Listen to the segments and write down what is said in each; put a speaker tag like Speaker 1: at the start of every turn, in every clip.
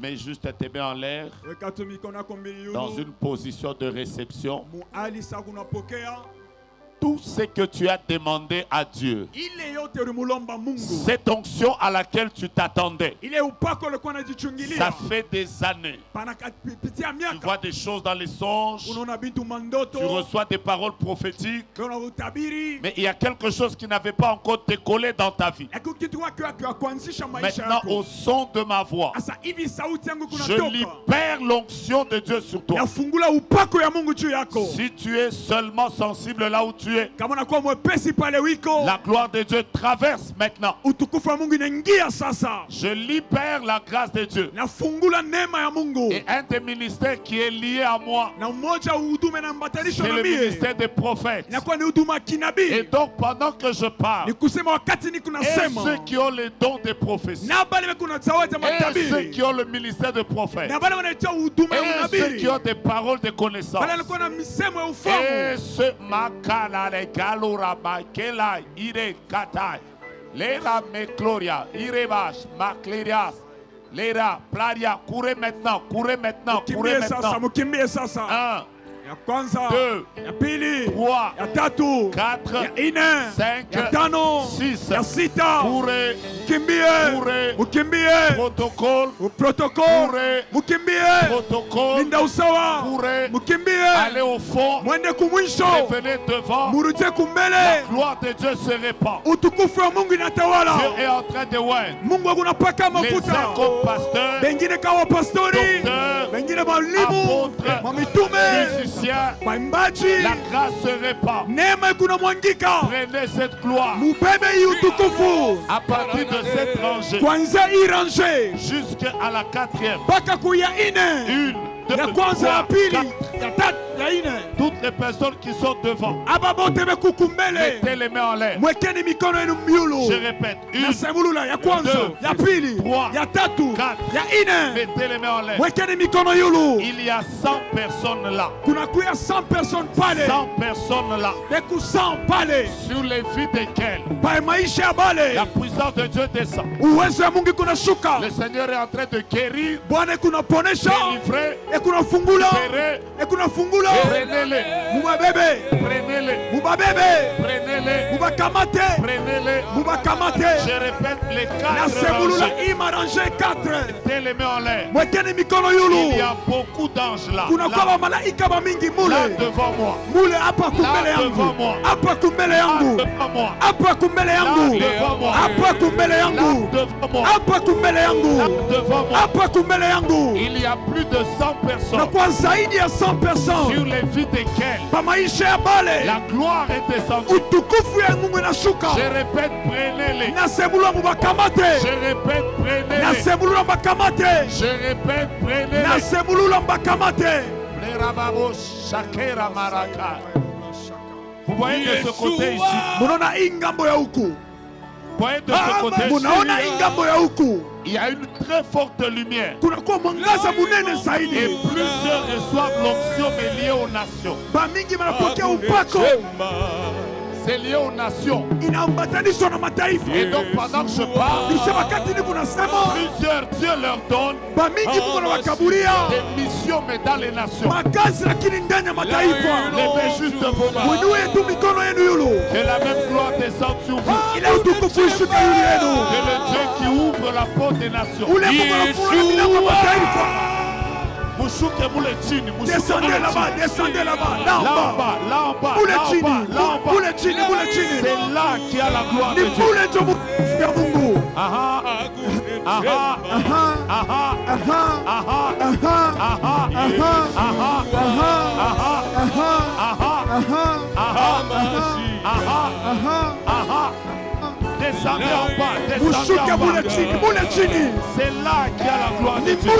Speaker 1: Mets juste tes mains en l'air dans une position de réception. Tout ce que tu as demandé à Dieu, cette onction à laquelle tu t'attendais, ça fait des années. Tu vois des choses dans les songes, tu reçois des paroles prophétiques, mais il y a quelque chose qui n'avait pas encore décollé dans ta vie. Maintenant, au son de ma voix, je libère l'onction de Dieu sur toi. Si tu es seulement sensible là où tu es, la gloire de Dieu traverse maintenant. Je libère la grâce de Dieu. Et un des ministères qui est lié à moi, c'est le ministère des prophètes. Et donc pendant que je parle, et ceux qui ont les dons des prophéties, et ceux qui ont le ministère de prophète, et ceux qui ont des paroles de connaissance, et ceux Galura Makela Ire Katai Lera Mekloria Irevash Maklerias Lera Plaria, courez maintenant, courez maintenant, courez maintenant. 1, 2, 3, 4, 5, 6, courez, protocole, courez, allez au fond, revenez devant, la gloire de Dieu se répand. Dieu est en train de oindre les uns comme pasteurs, docteurs, apôtres, musiciens. La grâce se répand. Prenez cette gloire à partir de cette rangée jusqu'à la 4e. 1, 2, 3, 4. Toutes les personnes qui sont devant, mettez les mains en l'air. Je répète, 1, 2, 3, 4. Mettez les mains en l'air. Il y a 100 personnes là. 100 personnes là. Sur les vies desquelles la puissance de Dieu descend. Le Seigneur est en train de guérir, délivrer, libérer. Prenez-les, prenez-les, prenez-les. Je répète les 4 rangées. Mettez les mains en l'air. Il y a beaucoup d'anges là. Là devant moi. Là devant moi. Là devant moi. Il y a plus de 100 personnes sur les vies desquelles la gloire est descendue. Je répète, prenez-les. Je répète, prenez-les. Je répète, prenez-les. Vous voyez de ce côté ici. Vous voyez de ce côté ici. Il y a une très forte lumière. Et plusieurs reçoivent l'onction mais liée aux nations. C'est lié aux nations. Et donc pendant que je parle, plusieurs Dieu leur donne des missions mais dans les nations. Levez juste vos mains. Que la même gloire descende sur vous. Que le Dieu qui ouvre la porte des nations. Descendez là-bas, descendez là-bas, là en bas, là en bas, là en bas, là en bas. C'est là qu'il y a la gloire de Dieu. Descendez en bas, descendez en bas. C'est là qu'il y a la gloire de Dieu.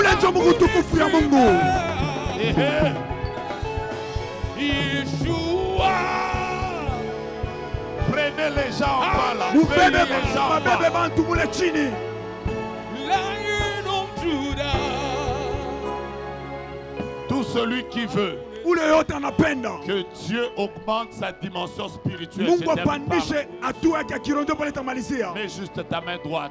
Speaker 1: Prenez les gens en bas là. Prenez les gens en bas. Tout celui qui veut que Dieu augmente sa dimension spirituelle. Mets juste ta main droite.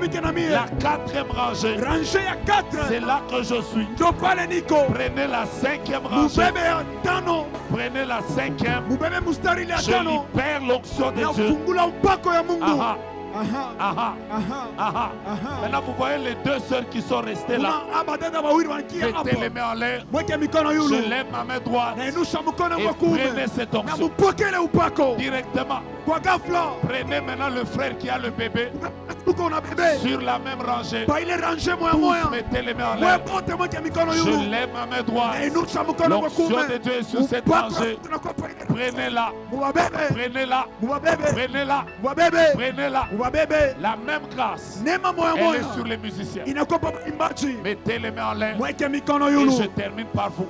Speaker 1: La quatrième rangée. C'est là que je suis. Prenez la cinquième rangée. Prenez la cinquième. Je libère l'onction de Dieu. Maintenant vous voyez les deux sœurs qui sont restées là. Mettez les mains en l'air. Je lève ma main droite et prenez cette onction directement. Prenez maintenant le frère qui a le bébé sur la même rangée. Tous mettez les mains en l'air. Je lève ma main droite. L'onction de Dieu est sur cette rangée. Prenez-la. Prenez-la. Prenez-la. Prenez-la. La même grâce, elle est sur les musiciens. Mettez les mains en l'air et je termine par vous.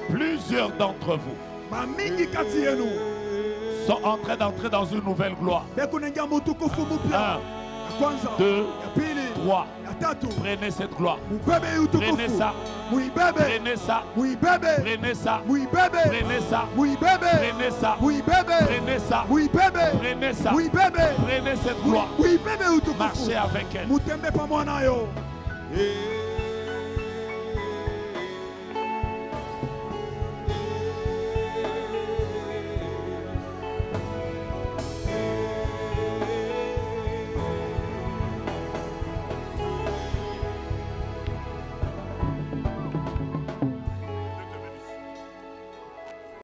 Speaker 1: Plusieurs d'entre vous sont en train d'entrer dans une nouvelle gloire. 1, 2, 3. Prenez cette gloire. Prenez ça. Prenez ça. Prenez ça. Prenez ça. Prenez ça. Prenez ça. Prenez ça. Prenez cette gloire. Marchez avec elle.